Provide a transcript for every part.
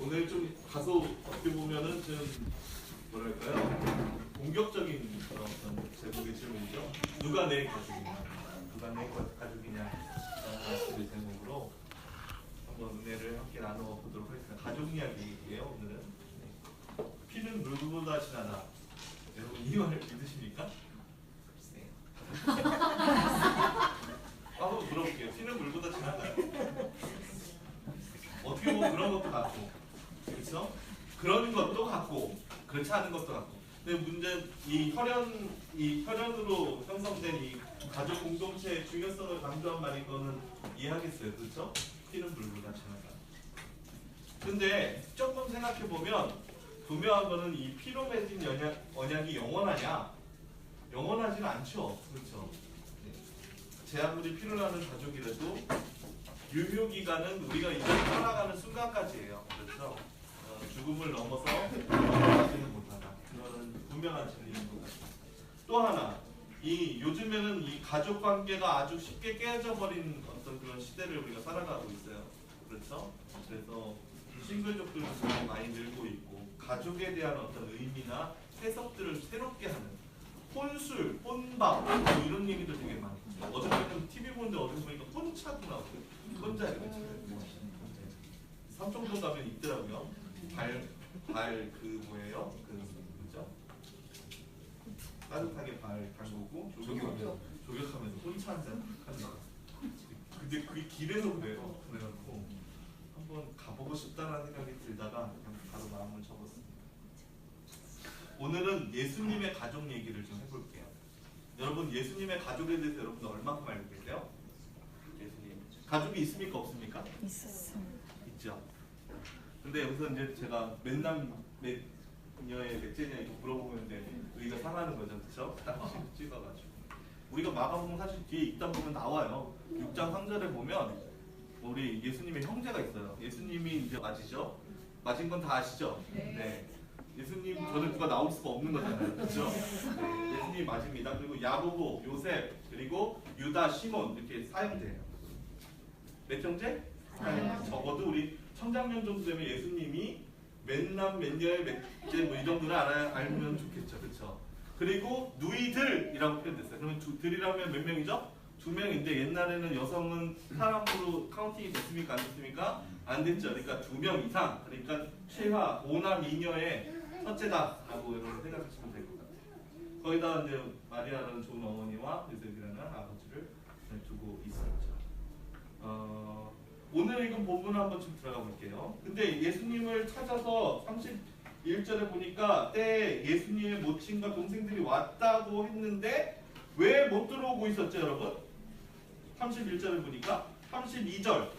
오늘 좀 다소 어떻게 보면은 좀 뭐랄까요? 공격적인 그런 어떤 제목의 질문이죠. 누가 내 가족이냐? 누가 내 가족이냐? 라는 말씀의 제목으로 한번 은혜를 함께 나누어 보도록 하겠습니다. 가족 이야기예요, 오늘은. 네. 피는 물보다 진하다. 여러분 이 말을 믿으십니까? 글쎄요. 한번 물어볼게요. 피는 물보다 진하다요. 어떻게 보면 그런 것도 같고, 그렇죠? 그런 것도 같고, 그렇지 않은 것도 같고. 근데 문제는 이 혈연으로 형성된 이 가족 공동체의 중요성을 강조한 말인 거는 이해하겠어요, 그렇죠? 피는 물보다 진하다. 근데 조금 생각해 보면 분명한 거는 이 피로 맺은 언약이 영원하냐? 영원하지는 않죠, 그렇죠? 제 아무리 피를 나는 가족이라도 유효 기간은 우리가 이제 살아가는 순간까지예요. 그렇죠? 죽음을 넘어서 돌아가지는 못하다. 그거는 분명한 진리인 것 같아요. 또 하나, 이 요즘에는 이 가족 관계가 아주 쉽게 깨져 버린 어떤 그런 시대를 우리가 살아가고 있어요. 그렇죠? 그래서 싱글족들도 굉장히 많이 늘고 있고 가족에 대한 어떤 의미나 해석들을 새롭게 하는 혼술, 혼밥 뭐 이런 얘기도 되게 많죠. 어저께는 TV 보는데 어디서 보니까 혼차도 나오고 혼자 이렇게 삼청동 가면 있더라고요. 그 뭐예요? 그죠? 따뜻하게 발 담그고 조격하면서 혼차 한잔 한다. 근데 그게 길에서 그래요. 그래갖고 한번 가보고 싶다는 생각이 들다가 그냥 바로 마음을 접었습니다. 오늘은 예수님의 가족 얘기를 좀 해볼게요. 여러분 예수님의 가족에 대해서 여러분 얼마큼 알고 계세요? 예수님 가족이 있습니까 없습니까? 있었어요. 있죠. 근데 여기서 이제 제가 맨날 몇녀의 몇째냐 이거 물어보면 이제 우리가 상하는 거죠, 그렇죠? 딱 찍어가지고 우리가 마가복음 사실 뒤에 읽다 보면 나와요. 6장 3절에 보면 우리 예수님의 형제가 있어요. 예수님이 이제 맞으죠? 맞은 건 다 아시죠? 네. 예수님 저는 누가 나올 수가 없는 거잖아요, 그렇죠? 네, 예수님 맞습니다. 그리고 야고보, 요셉, 그리고 유다, 시몬 이렇게 사형제예요. 몇 형제? 적어도 우리 청장년 정도 되면 예수님이 몇남 몇녀의 몇째 뭐 이 정도는 알면 좋겠죠, 그렇죠? 그리고 누이들이라고 표현됐어요. 그러면 들이라면 몇 명이죠? 2명인데 옛날에는 여성은 사람으로 카운팅이 됐습니까? 안 됐습니까? 안 됐죠. 그러니까 2명 이상. 그러니까 최하 5남 2녀의 첫째다라고 여러분 생각하시면 될 것 같아요. 거기다 이제 마리아라는 좋은 어머니와 요셉이라는 아버지를 두고 있었죠. 오늘 읽은 본문 한번 좀 들어가 볼게요. 근데 예수님을 찾아서 31절에 보니까 때에 예수님의 모친과 동생들이 왔다고 했는데 왜 못 들어오고 있었죠, 여러분? 31절을 보니까 32절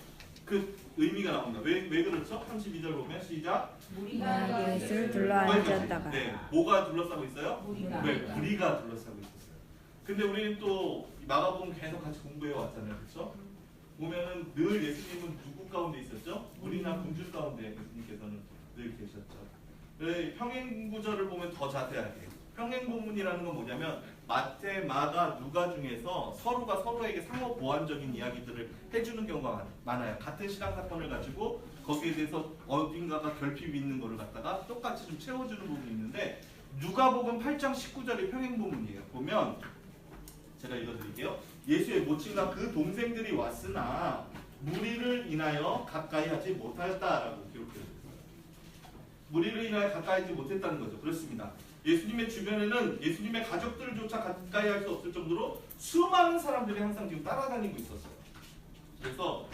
그 의미가 나옵니다. 왜 그렇죠? 32절 보면 시작. 무리가 예수를 둘러앉았다가 네, 뭐가 둘러싸고 있어요? 무리가. 네, 무리가 둘러싸고 있었어요. 근데 우리는 또 마가복음 계속 같이 공부해 왔잖아요, 그렇죠? 보면은 늘 예수님은 누구 가운데 있었죠? 무리나 군중 가운데 예수님께서는 늘 계셨죠. 평행 구절을 보면 더 자세하게. 평행 본문이라는 건 뭐냐면 마태, 마가, 누가 중에서 서로가 서로에게 상호 보완적인 이야기들을 해주는 경우가 많아요. 같은 시간 사건을 가지고 거기에 대해서 어딘가가 결핍이 있는 거를 갖다가 똑같이 좀 채워주는 부분이 있는데 누가복음 8장 19절이 평행 본문이에요. 보면 제가 읽어드릴게요. 예수의 모친과 그 동생들이 왔으나 무리를 인하여 가까이 하지 못하였다라고 기록되어 있어요. 무리를 인하여 가까이 하지 못했다는 거죠. 그렇습니다. 예수님의 주변에는 예수님의 가족들조차 가까이 할 수 없을 정도로 수많은 사람들이 항상 지금 따라다니고 있었어요. 그래서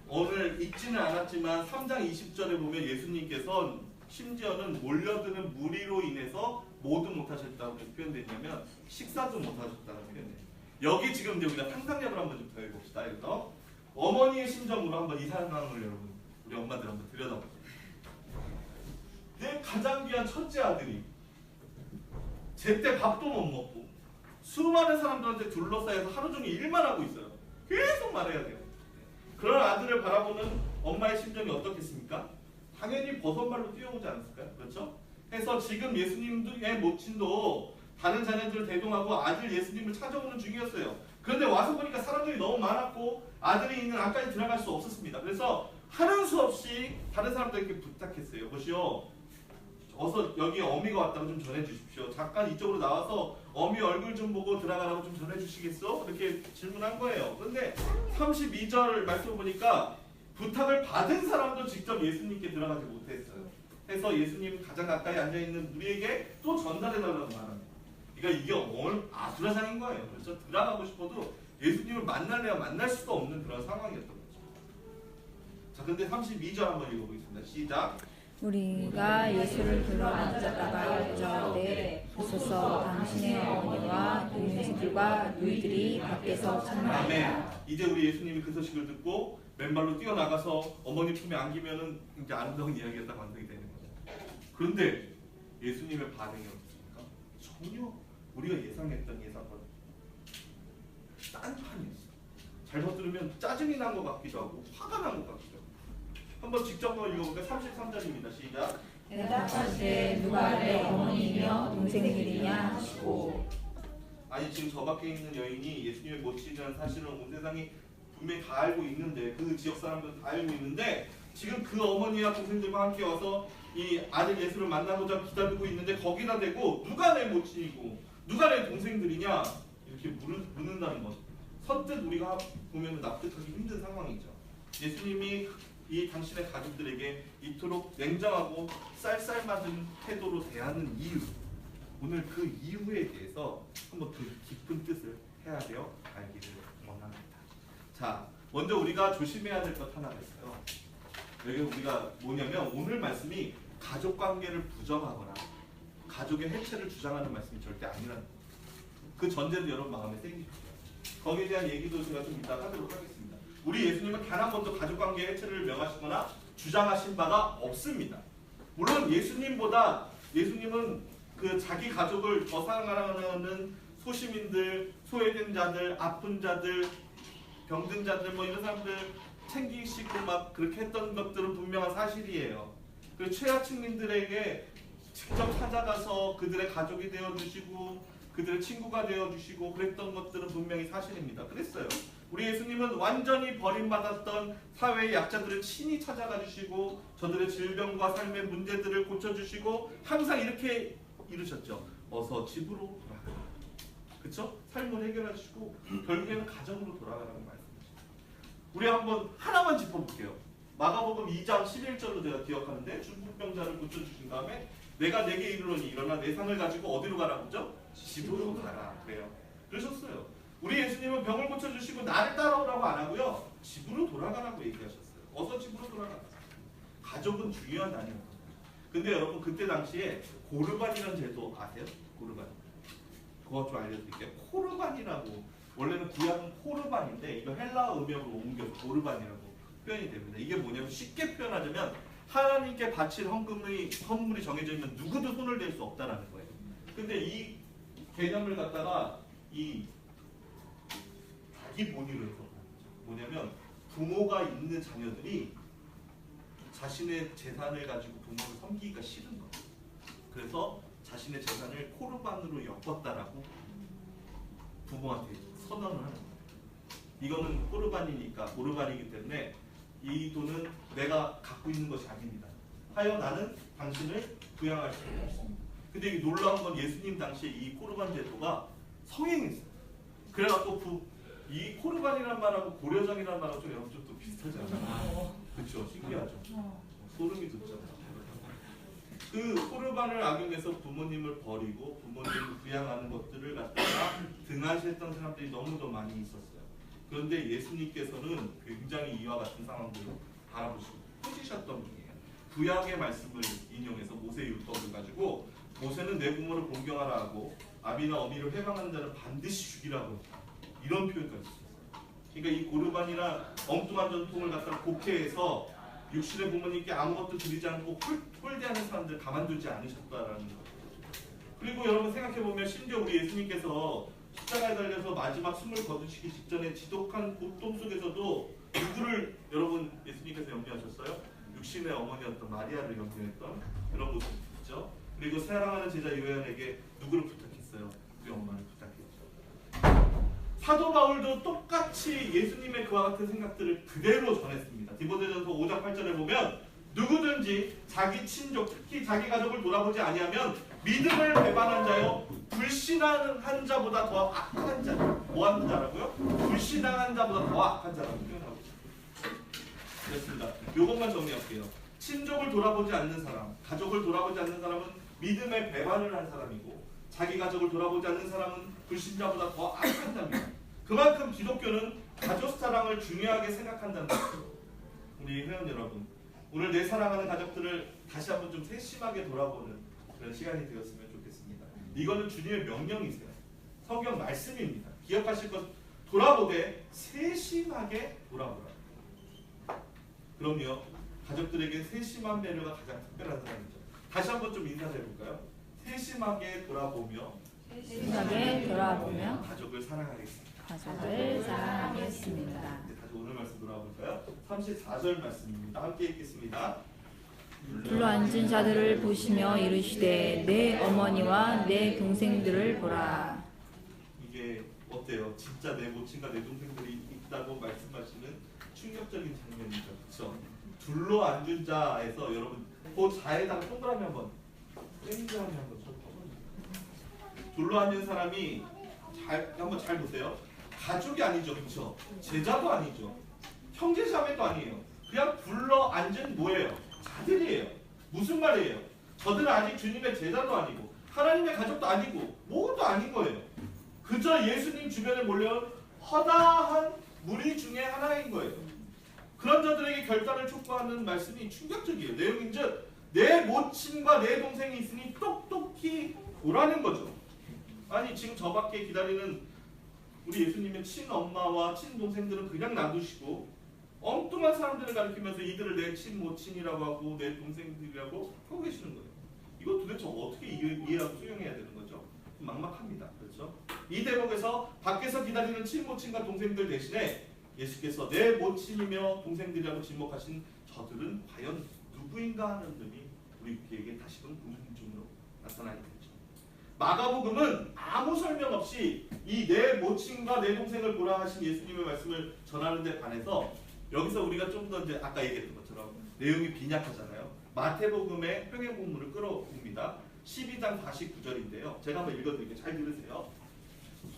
오늘 읽지는 않았지만 3장 20절에 보면 예수님께서 심지어는 몰려드는 무리로 인해서 모두 못하셨다고 표현되냐면 식사도 못하셨다고 표현돼요. 여기 지금 이제 우리가 상상력을 한번 좀 더해봅시다. 그래서 어머니의 심정으로 한번 이 상황을 여러분 우리 엄마들 한번 들여다보세요. 내 가장 귀한 첫째 아들이 제때 밥도 못 먹고 수많은 사람들한테 둘러싸여서 하루 종일 일만 하고 있어요. 계속 말해야 돼요. 그런 아들을 바라보는 엄마의 심정이 어떻겠습니까? 당연히 버선발로 뛰어오지 않았을까요? 그렇죠? 해서 지금 예수님의 모친도 다른 자녀들을 대동하고 아들 예수님을 찾아오는 중이었어요. 그런데 와서 보니까 사람들이 너무 많았고 아들이 있는 안까지 들어갈 수 없었습니다. 그래서 하는 수 없이 다른 사람들에게 부탁했어요. 여보시오, 어서 여기 어미가 왔다고 좀 전해주십시오. 잠깐 이쪽으로 나와서 어미 얼굴 좀 보고 들어가라고 좀 전해주시겠어? 이렇게 질문한 거예요. 그런데 32절 말씀 보니까 부탁을 받은 사람도 직접 예수님께 들어가지 못했어요. 해서 예수님 가장 가까이 앉아있는 우리에게 또 전달해달라고 말합니다. 그러니까 이게 아수라장인 거예요. 그래서 들어가고 싶어도 예수님을 만날래야 만날 수가 없는 그런 상황이었던 거죠. 자, 근데 32절 한번 읽어보겠습니다. 시작. 우리가 예수를 불러 앉았다가 여짜오되 보소서 당신의 어머니와 동생들과 누이들이 밖에서 찾나이다. 아멘. 이제 우리 예수님이 그 소식을 듣고 맨발로 뛰어나가서 어머니 품에 안기면은 이제 아름다운 이야기가 딱 완성이 되는 거죠. 그런데 예수님의 반응이 어떻습니까? 전혀 우리가 예상했던 예상과는 딴판이었어요. 잘못 들으면 짜증이 난 것 같기도 하고 화가 난 것 같기도 하고. 한번 직접 읽어볼까요? 33절입니다. 시작. 대답하되 누가 내 어머니며 동생들이냐 하시고. 아니 지금 저 밖에 있는 여인이 예수님의 모친이라는 사실은 온 세상이 분명히 다 알고 있는데, 그 지역 사람들은 다 알고 있는데, 지금 그 어머니와 동생들과 함께 와서 이 아들 예수를 만나고자 기다리고 있는데 거기다 대고 누가 내 모친이고 누가 내 동생들이냐 이렇게 묻는다는 것, 선뜻 우리가 보면 납득하기 힘든 상황이죠. 예수님이 이 당신의 가족들에게 이토록 냉정하고 쌀쌀맞은 태도로 대하는 이유, 오늘 그 이유에 대해서 한번 그 깊은 뜻을 해야 되어 알기를 원합니다. 자, 먼저 우리가 조심해야 될 것 하나가 있어요. 여기 우리가 뭐냐면, 오늘 말씀이 가족 관계를 부정하거나 가족의 해체를 주장하는 말씀이 절대 아니라는 거예요. 그 전제도 여러분 마음에 새기십시오. 거기에 대한 얘기도 제가 좀 이따 하도록 하겠습니다. 우리 예수님은 단 한 번도 가족 관계 해체를 명하시거나 주장하신 바가 없습니다. 물론 예수님은 그 자기 가족을 더 사랑하는 소시민들, 소외된 자들, 아픈 자들, 병든 자들 뭐 이런 사람들 챙기시고 막 그렇게 했던 것들은 분명한 사실이에요. 그 최하층민들에게 직접 찾아가서 그들의 가족이 되어주시고 그들의 친구가 되어주시고 그랬던 것들은 분명히 사실입니다. 그랬어요. 우리 예수님은 완전히 버림받았던 사회의 약자들을 친히 찾아가 주시고 저들의 질병과 삶의 문제들을 고쳐주시고 항상 이렇게 이르셨죠. 어서 집으로 돌아가라. 그렇죠? 삶을 해결해 주시고 결국에는 가정으로 돌아가라는 말씀이죠. 우리 한번 하나만 짚어볼게요. 마가복음 2장 11절로 제가 기억하는데, 중풍병자를 고쳐주신 다음에 내가 내게 이르노니 일어나 내 상을 가지고 어디로 가라 그러죠? 집으로 가라. 그래요. 그러셨어요. 우리 예수님은 병을 고쳐주시고 나를 따라오라고 안 하고요, 집으로 돌아가라고 얘기하셨어요. 어서 집으로 돌아가라. 가족은 중요한 단위입니다. 근데 여러분, 그때 당시에 고르반이라는 제도 아세요? 고르반. 그거 좀 알려드릴게요. 코르반이라고, 원래는 구약은 코르반인데 이거 헬라어 음역으로 옮겨서 고르반이라고 표현이 됩니다. 이게 뭐냐면, 쉽게 표현하자면 하나님께 바칠 헌금이 정해져 있는 누구도 손을 댈 수 없다라는 거예요. 근데 이 개념을 갖다가 이 자기 본위로 해서 뭐냐면, 부모가 있는 자녀들이 자신의 재산을 가지고 부모를 섬기기가 싫은 거예요. 그래서 자신의 재산을 코르반으로 엮었다라고 부모한테 선언을 하는 거예요. 이거는 코르반이니까, 고르반이기 때문에 이 돈은 내가 갖고 있는 것이 아닙니다. 하여 나는 당신을 부양할 수 있습니다. 근데 이게 놀라운 건, 예수님 당시에 이 코르반 제도가 성행했어요. 그래갖고 이 코르반이라는 말하고 고려정이라는 말하고 좀 또 비슷하지 않아요? 그렇죠? 신기하죠? 소름이 돋잖아요. 그 코르반을 악용해서 부모님을 버리고 부모님을 부양하는 것들을 갖다가 등한시했던 사람들이 너무도 많이 있었어요. 그런데 예수님께서는 굉장히 이와 같은 상황들을 바라보시고 해주셨던 분이에요. 구약의 말씀을 인용해서 모세의 율법을 가지고, 모세는 내 부모를 공경하라 하고 아비나 어미를 회방하는 자는 반드시 죽이라고, 이런 표현까지 있었어요. 그러니까 이 고르반이나 엉뚱한 전통을 갖다가 곡해해서 육신의 부모님께 아무것도 드리지 않고 홀대하는 사람들 가만두지 않으셨다라는 거예요. 그리고 여러분 생각해보면, 심지어 우리 예수님께서 십자가에 달려서 마지막 숨을 거두시기 직전에 지독한 고통 속에서도 누구를 여러분 예수님께서 염려하셨어요? 육신의 어머니였던 마리아를 염려했던 그런 모습이 있죠. 그리고 사랑하는 제자 요한에게 누구를 부탁했어요? 우리 엄마를 부탁했죠. 사도 바울도 똑같이 예수님의 그와 같은 생각들을 그대로 전했습니다. 디모데전서 5장 8절에 보면 누구든지 자기 친족, 특히 자기 가족을 돌아보지 아니하면 믿음을 배반한 자요 불신한 자보다 더 악한 자. 뭐하는 자라고요? 불신한 자보다 더 악한 자라고 표현하고 있습니다. 그렇습니다. 요것만 정리할게요. 친족을 돌아보지 않는 사람, 가족을 돌아보지 않는 사람은 믿음의 배반을 한 사람이고 자기 가족을 돌아보지 않는 사람은 불신자보다 더 악한 자입니다. 그만큼 기독교는 가족 사랑을 중요하게 생각한다는 거죠. 우리 회원 여러분, 오늘 내 사랑하는 가족들을 다시 한번 좀 세심하게 돌아보는 그런 시간이 되었으면 좋겠습니다. 이거는 주님의 명령이세요. 성경 말씀입니다. 기억하실 것, 돌아보되 세심하게 돌아보라. 그럼요, 가족들에게 세심한 배려가 가장 특별한 사람이죠. 다시 한번 좀 인사해 볼까요? 세심하게 돌아보며 가족을 사랑하겠습니다. 가족을 사랑하겠습니다. 다시 오늘 말씀 돌아볼까요? 34절 말씀입니다. 함께 읽겠습니다. 둘러앉은 자들을 보시며 이르시되 내 어머니와 내 동생들을 보라. 이게 어때요? 진짜 내 모친과 내 동생들이 있다고 말씀하시는 충격적인 장면이죠. 그렇죠? 둘러앉은 자에서 여러분 그 자에다가 동그라미 한번 땡그라미 한번 쳐보세요. 둘러앉은 사람이 한번 잘 보세요. 가족이 아니죠. 그렇죠? 제자도 아니죠. 형제자매도 아니에요. 그냥 둘러앉은 뭐예요? 자들이에요. 무슨 말이에요? 저들은 아직 주님의 제자도 아니고 하나님의 가족도 아니고 뭐도 아닌 거예요. 그저 예수님 주변에 몰려온 허다한 무리 중에 하나인 거예요. 그런 자들에게 결단을 촉구하는 말씀이 충격적이에요. 내용인즉 내 모친과 내 동생이 있으니 똑똑히 보라는 거죠. 아니 지금 저 밖에 기다리는 우리 예수님의 친엄마와 친동생들은 그냥 놔두시고 엉뚱한 사람들을 가리키면서 이들을 내 친모친이라고 하고 내 동생들이라고 하고 계시는 거예요. 이거 도대체 어떻게 이해하고 수용해야 되는 거죠? 막막합니다. 그렇죠? 이 대목에서 밖에서 기다리는 친모친과 동생들 대신에 예수께서 내 모친이며 동생들이라고 지목하신 저들은 과연 누구인가 하는 점이 우리에게 다시금 궁금증으로 나타나게 되죠. 마가복음은 아무 설명 없이 이 내 모친과 내 동생을 보라 하신 예수님의 말씀을 전하는 데 반해서 여기서 우리가 좀 더 이제 아까 얘기했던 것처럼 내용이 빈약하잖아요. 마태복음의 평행본문을 끌어옵니다. 12장 49절인데요. 제가 한번 읽어드릴게요. 잘 들으세요.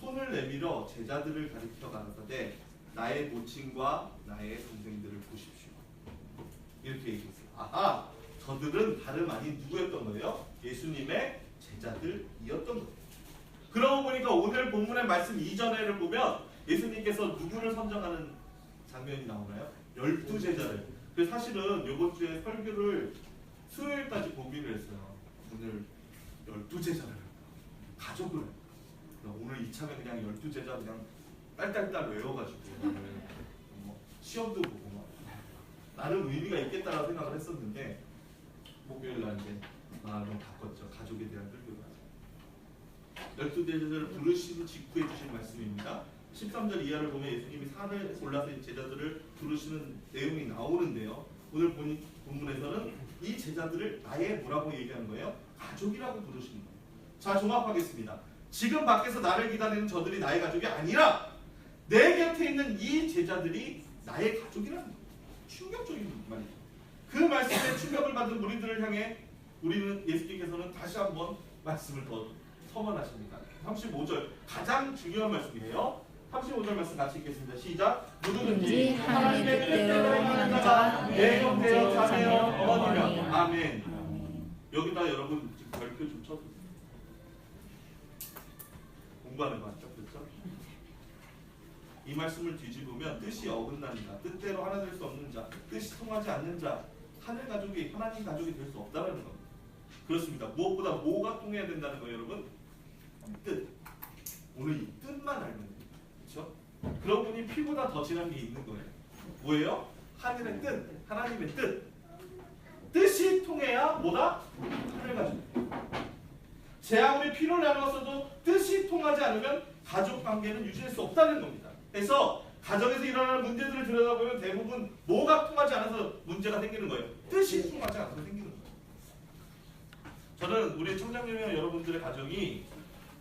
손을 내밀어 제자들을 가리켜 가라사대 나의 모친과 나의 동생들을 보십시오. 이렇게 얘기했어요. 아하, 저들은 다름 아닌 누구였던 거예요? 예수님의 제자들이었던 거예요. 그러고 보니까 오늘 본문의 말씀 이전에를 보면 예수님께서 누구를 선정하는 장면이 나오나요? 12제자를. 그래서 사실은 이번 주에 설교를 수요일까지 보기로 했어요. 오늘 12제자를 가족을 오늘 이참에 그냥 12제자 그냥 딸딸딸 외워가지고 시험도 보고 나름 의미가 있겠다라고 생각을 했었는데 목요일 날 이제 마음을 바꿨죠. 가족에 대한 설교를. 12제자를 부르신 직후에 주신 말씀입니다. 13절 이하를 보면 예수님이 산을 올라서 제자들을 부르시는 내용이 나오는데요. 오늘 본문에서는 이 제자들을 나의 뭐라고 얘기하는 거예요? 가족이라고 부르시는 거예요. 자, 종합하겠습니다. 지금 밖에서 나를 기다리는 저들이 나의 가족이 아니라 내 곁에 있는 이 제자들이 나의 가족이라는 거예요. 충격적인 말이죠. 그 말씀에 충격을 받은 무리들을 향해 우리는 예수님께서는 다시 한번 말씀을 더 서원하십니다. 35절 가장 중요한 말씀이에요. 35절 말씀 같이 읽겠습니다. 시작. 누구든지 하나님의 뜻대로 행하는 자 내 형제여 자매여 어머니며 아멘. 여기다 여러분 지금 별표 좀 쳐주세요. 공부하는 거 맞죠? 그렇죠? 이 말씀을 뒤집으면 뜻이 어긋난다. 뜻대로 하나 될 수 없는 자, 뜻이 통하지 않는 자, 하늘 가족이 하나님 가족이 될 수 없다는 겁니다. 그렇습니다. 무엇보다 뭐가 통해야 된다는 거예요, 여러분? 뜻. 오늘 이 뜻만 알면 돼요. 그렇죠? 그런 분이 피보다 더 진한 게 있는 거예요. 뭐예요? 하늘의 뜻, 하나님의 뜻. 뜻이 통해야 뭐다? 하늘 가족. 제 아무리 피를 나누었어도 뜻이 통하지 않으면 가족 관계는 유지할 수 없다는 겁니다. 그래서 가정에서 일어나는 문제들을 들여다보면 대부분 뭐가 통하지 않아서 문제가 생기는 거예요. 뜻이 통하지 않아서 생기는 거예요. 저는 우리 청장님이나 여러분들의 가정이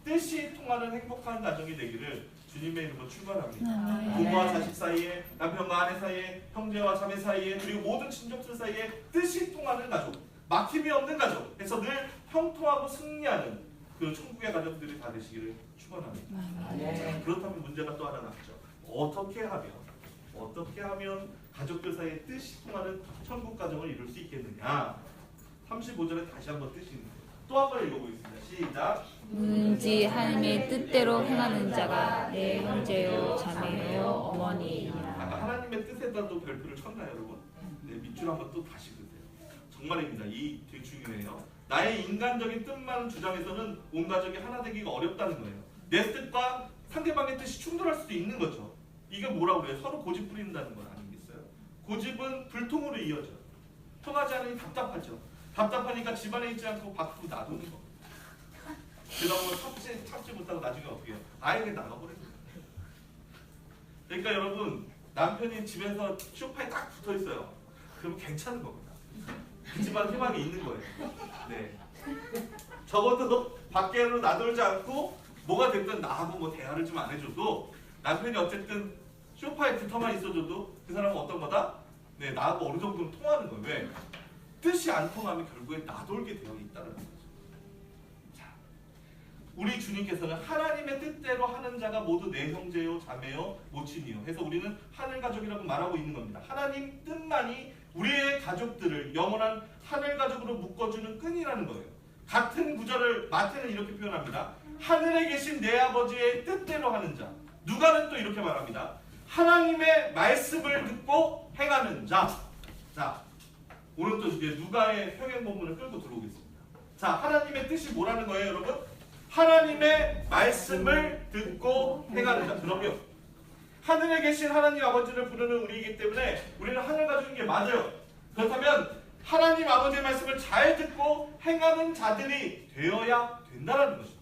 뜻이 통하는 행복한 가정이 되기를 주님의 이름으로 출발합니다. 아멘. 부모와 자식 사이에, 남편과 아내 사이에, 형제와 자매 사이에, 그리고 모든 친족들 사이에 뜻이 통하는 가족, 막힘이 없는 가족, 해서 늘 형통하고 승리하는 그 천국의 가족들이 다 되시기를 축원합니다. 아멘. 그렇다면 문제가 또 하나 남죠. 어떻게 하면 가족들 사이에 뜻이 통하는 천국 가정을 이룰 수 있겠느냐? 35절에 다시 한번 뜻이 있는데 또 한 번 읽어보겠습니다. 시작. 누군지 하나님의 뜻대로 행하는 자가 내 형제요 자매요 어머니이니라. 아까 하나님의 뜻에다도 별표를 쳤나요, 여러분? 네, 밑줄 한번 또 다시 그세요. 정말입니다. 이 되게 중요해요. 나의 인간적인 뜻만 주장해서는 온 가족이 하나 되기가 어렵다는 거예요. 내 뜻과 상대방의 뜻이 충돌할 수도 있는 거죠. 이게 뭐라고 그래요? 서로 고집 부린다는 건 아니겠어요? 고집은 불통으로 이어져요. 통하지 않으니 답답하죠. 답답하니까 집안에 있지 않고 밖으로 놔두는 거. 그러다 보면 참지 못하고 나중에 어떻게 해요? 아예 그냥 나가버리는 거예요. 그러니까 여러분, 남편이 집에서 소파에 딱 붙어 있어요. 그러면 괜찮은 겁니다. 그 집안 희망이 있는 거예요. 네. 적어도 밖에로 놔두지 않고 뭐가 됐든 나하고 뭐 대화를 좀 안 해줘도 남편이 어쨌든 소파에 붙어만 있어줘도 그 사람은 어떤 거다? 네, 나하고 어느 정도는 통하는 거예요. 왜? 뜻이 안 통하면 결국에 나돌게 되어 있다는 거죠. 자, 우리 주님께서는 하나님의 뜻대로 하는 자가 모두 내 형제요, 자매요, 모친이요 해서 우리는 하늘 가족이라고 말하고 있는 겁니다. 하나님 뜻만이 우리의 가족들을 영원한 하늘 가족으로 묶어주는 끈이라는 거예요. 같은 구절을 마태는 이렇게 표현합니다. 하늘에 계신 내 아버지의 뜻대로 하는 자. 누가는 또 이렇게 말합니다. 하나님의 말씀을 듣고 행하는 자. 자, 오늘 또 이제 누가의 평행 본문을 끌고 들어오겠습니다. 자, 하나님의 뜻이 뭐라는 거예요, 여러분? 하나님의 말씀을 듣고 행하는 자. 그러면 하늘에 계신 하나님 아버지를 부르는 우리이기 때문에 우리는 하늘 가족인 게 맞아요. 그렇다면 하나님 아버지의 말씀을 잘 듣고 행하는 자들이 되어야 된다는 것입니다.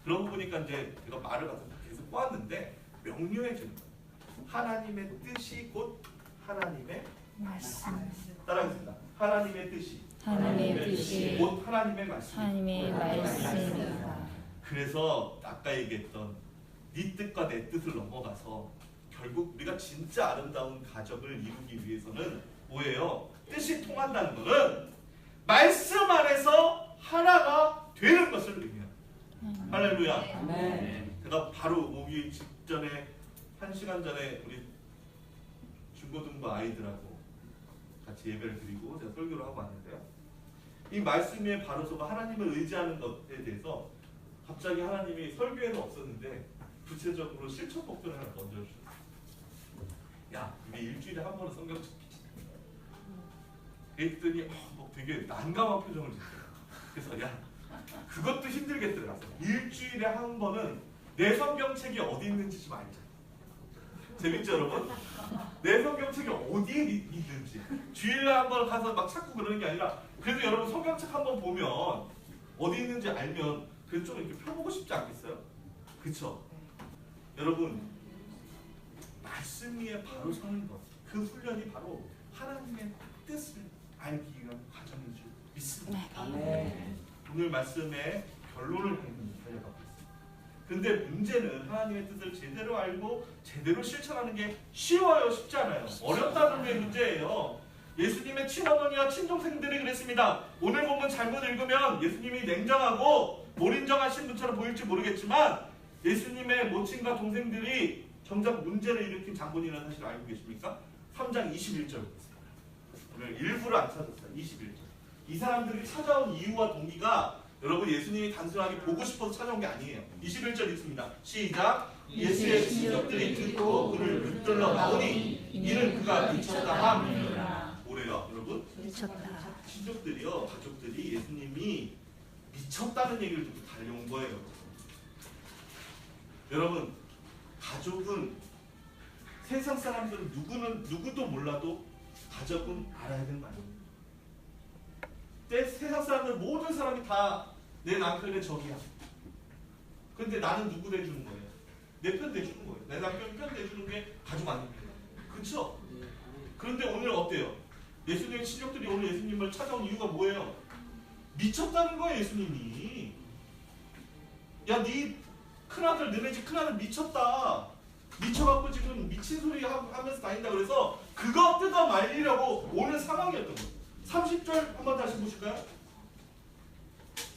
그러고 보니까 이제 제가 말을 갖다 계속 꼬았는데 명료해지는 거예요. 하나님의 뜻이 곧 하나님의 말씀. 따라하겠습니다. 하나님의 뜻이 곧 하나님의 말씀. 하나님의 말씀이다. 그래서 아까 얘기했던 네 뜻과 내 뜻을 넘어가서 결국 우리가 진짜 아름다운 가정을 이루기 위해서는 뭐예요? 뜻이 통한다는 것은 말씀 안에서 하나가 되는 것을 의미합니다. 할렐루야. 네. 제가 바로 오기 직전에 1시간 전에 우리 중고등부 아이들하고 같이 예배를 드리고 제가 설교를 하고 왔는데요. 이 말씀 위에 바로 서가 하나님을 의지하는 것에 대해서 갑자기 하나님이 설교에는 없었는데 구체적으로 실천 목표를 하나 던져주셨어요. 야, 우리 일주일에 한 번은 성경 읽자. 그랬더니 뭐 되게 난감한 표정을 짓어요. 그래서 야, 그것도 힘들겠더라. 일주일에 한 번은 내 성경책이 어디 있는지 좀 알자. 재밌죠, 여러분? 내 성경책이 어디에 있는지 주일날 한 번 가서 막 찾고 그러는 게 아니라 그래도 여러분 성경책 한 번 보면 어디 있는지 알면 그래도 좀 이렇게 펴보고 싶지 않겠어요? 그쵸? 여러분, 말씀 위에 바로 서는 것, 그 훈련이 바로 하나님의 뜻을 알기 위한 과정인 줄 믿습니다. 네. 오늘 말씀의 결론을 달려가고 있습니다. 근데 문제는 하나님의 뜻을 제대로 알고 제대로 실천하는 게 쉬워요, 쉽지 않아요? 어렵다는 게 문제예요. 예수님의 친어머니와 친동생들이 그랬습니다. 오늘 본문 잘못 읽으면 예수님이 냉정하고 몰인정하신 분처럼 보일지 모르겠지만 예수님의 모친과 동생들이 정작 문제를 일으킨 장본이라는 사실을 알고 계십니까? 3장 21절 오늘 일부러 안 찾았어요. 21절. 이 사람들이 찾아온 이유와 동기가 여러분 예수님이 단순하게 보고 싶어서 찾아온 게 아니에요. 21절 읽습니다. 시작. 예수의 친족들이 듣고 그를 붙들러 나오니 이는 그가 미쳤다 함이니라. 뭐래요, 여러분? 미쳤다. 친족들이요, 가족들이 예수님이 미쳤다는 얘기를 듣고 달려온 거예요. 여러분, 가족은 세상 사람들은 누구도 몰라도 가족은 알아야 되는 거 아니에요? 세상 사람들 모든 사람이 다 내 남편의 적이야. 근데 나는 누구 내주는 거예요? 내 편 내주는 거예요. 내 남편 편 내주는 게 가족 아닙니까? 그렇죠? 그런데 오늘 어때요? 예수님의 친족들이 오늘 예수님을 찾아온 이유가 뭐예요? 미쳤다는 거예요, 예수님이. 야, 네 큰아들 너네 집 큰아들 미쳤다. 미쳐갖고 지금 미친 소리 하면서 다닌다. 그래서 그거 뜯어 말리려고 오는 상황이었던 거예요. 30절 한번 다시 보실까요?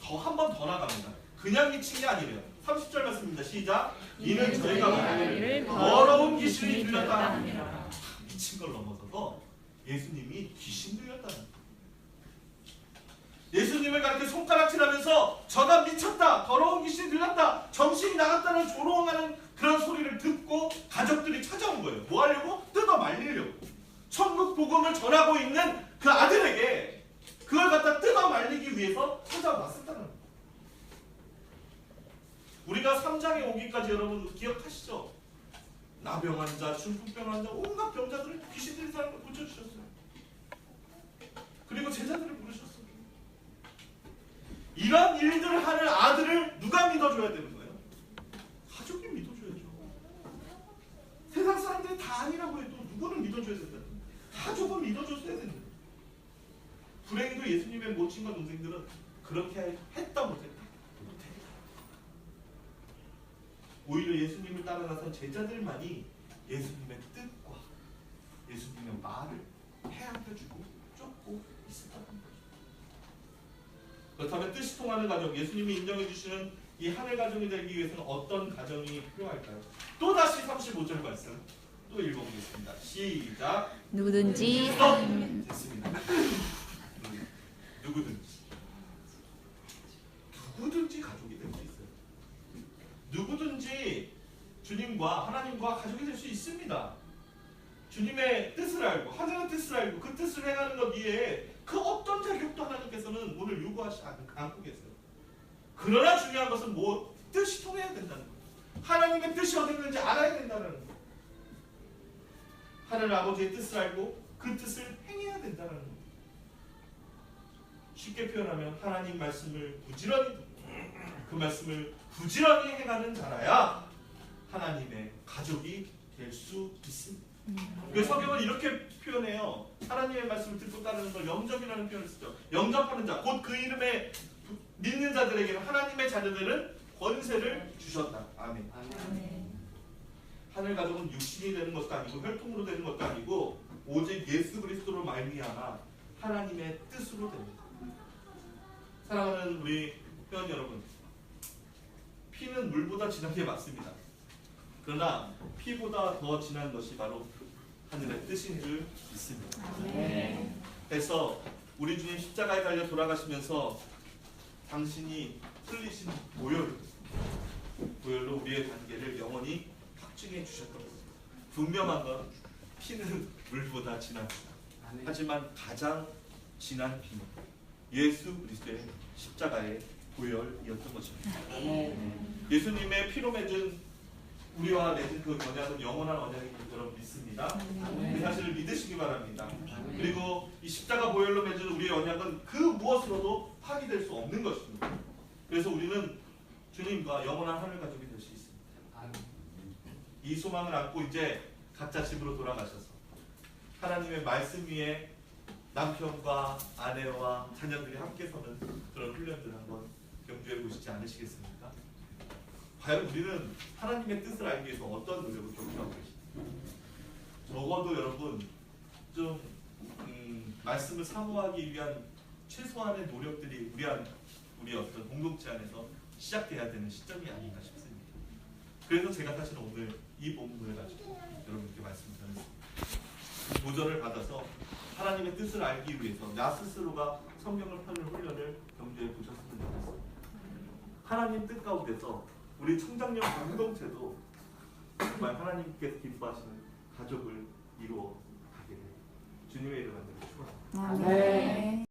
더 한 번 더 나갑니다. 그냥 미친 게 아니래요. 30절 말씀입니다. 시작. 이는 저희가 말하기를 더러운 귀신이 들렸다 하니라. 미친 걸 넘어서서 예수님이 귀신 들렸다는 거예요. 예수님을 그렇게 손가락질하면서 저가 미쳤다, 더러운 귀신이 들렸다, 정신이 나갔다는 조롱하는 그런 소리를 듣고 가족들이 찾아온 거예요. 뭐 하려고? 뜯어 말리려고. 천국 복음을 전하고 있는 그 아들에게 그걸 갖다 뜯어 말리기 위해서 찾아왔었다는 거예요. 우리가 3장에 오기까지 여러분 기억하시죠? 나병 환자, 중풍병 환자, 온갖 병자들을 귀신들이 사는 걸 고쳐주셨어요. 그리고 제자들을 부르셨어요. 이런 일들을 하는 아들을 누가 믿어줘야 되는 거예요? 가족이 믿어줘야죠. 세상 사람들이 다 아니라고 해도 누구는 믿어줘야 된다는 거예요. 가족은 믿어줬어야 된다. 불행히도 예수님의 모친과 동생들은 그렇게 했다 못했다. 오히려 예수님을 따라 나선 제자들만이 예수님의 뜻과 예수님의 말을 해안겨주고 쫓고 있었다는 거죠. 그렇다면 뜻이 통하는 가정, 예수님이 인정해 주시는 이 하늘 가정이 되기 위해서는 어떤 가정이 필요할까요? 또다시 35절 말씀 또 읽어보겠습니다. 시작. 누구든지 됐습니다. 누구든지 가족이 될 수 있어요. 누구든지 주님과 하나님과 가족이 될 수 있습니다. 주님의 뜻을 알고 하나님의 뜻을 알고 그 뜻을 행하는 것 이외에 그 어떤 자격도 하나님께서는 오늘 요구하지 않고 계세요. 그러나 중요한 것은 뭐 뜻이 통해야 된다는 거예요. 하나님의 뜻이 어디 있는지 알아야 된다는 거예요. 하늘 아버지의 뜻을 알고 그 뜻을 행해야 된다는 거예요. 쉽게 표현하면 하나님 말씀을 부지런히 듣고 그 말씀을 부지런히 행하는 자라야 하나님의 가족이 될 수 있습니다. 그래서 성경은 이렇게 표현해요. 하나님의 말씀을 듣고 따르는 걸 영접이라는 표현을 쓰죠. 영접하는 자, 곧 그 이름에 믿는 자들에게는 하나님의 자녀들은 권세를 주셨다. 아멘. 하늘 가족은 육신이 되는 것도 아니고 혈통으로 되는 것도 아니고 오직 예수 그리스도로 말미암아 하나님의 뜻으로 됩니다. 사랑하는 우리 회원 여러분, 피는 물보다 진한 게 맞습니다. 그러나 피보다 더 진한 것이 바로 하늘의 뜻인 줄 믿습니다. 그래서 우리 주님 십자가에 달려 돌아가시면서 당신이 흘리신 보혈로 우리의 관계를 영원히 확증해 주셨던 것입니다. 분명한 건 피는 물보다 진합니다. 하지만 가장 진한 피는 예수 그리스도의 십자가의 보혈이었던 것입니다. 예수님의 피로 맺은 우리와 맺은 그 언약은 영원한 언약인 것처럼 믿습니다. 그 사실을 믿으시기 바랍니다. 그리고 이 십자가 보혈로 맺은 우리의 언약은 그 무엇으로도 파기될 수 없는 것입니다. 그래서 우리는 주님과 영원한 하늘 가족이 될 수 있습니다. 이 소망을 안고 이제 각자 집으로 돌아가셔서 하나님의 말씀 위에 남편과 아내와 자녀들이 함께 서는 그런 훈련들 한번 경주해 보시지 않으시겠습니까? 과연 우리는 하나님의 뜻을 알기 위해서 어떤 노력을 경주하고 계십니까? 적어도 여러분 좀 말씀을 사모하기 위한 최소한의 노력들이 우리 어떤 공동체 안에서 시작돼야 되는 시점이 아닌가 싶습니다. 그래서 제가 사실 오늘 이 본문을 가지고 여러분께 말씀드렸습니다. 도전을 받아서 하나님의 뜻을 알기 위해서 나 스스로가 성경을 펴는 훈련을 경주해 보셨으면 좋겠습니다. 하나님 뜻 가운데서 우리 청장년 공동체도 정말 하나님께서 기뻐하시는 가족을 이루어 가게 될 주님의 이름으로 축원합니다. 아멘.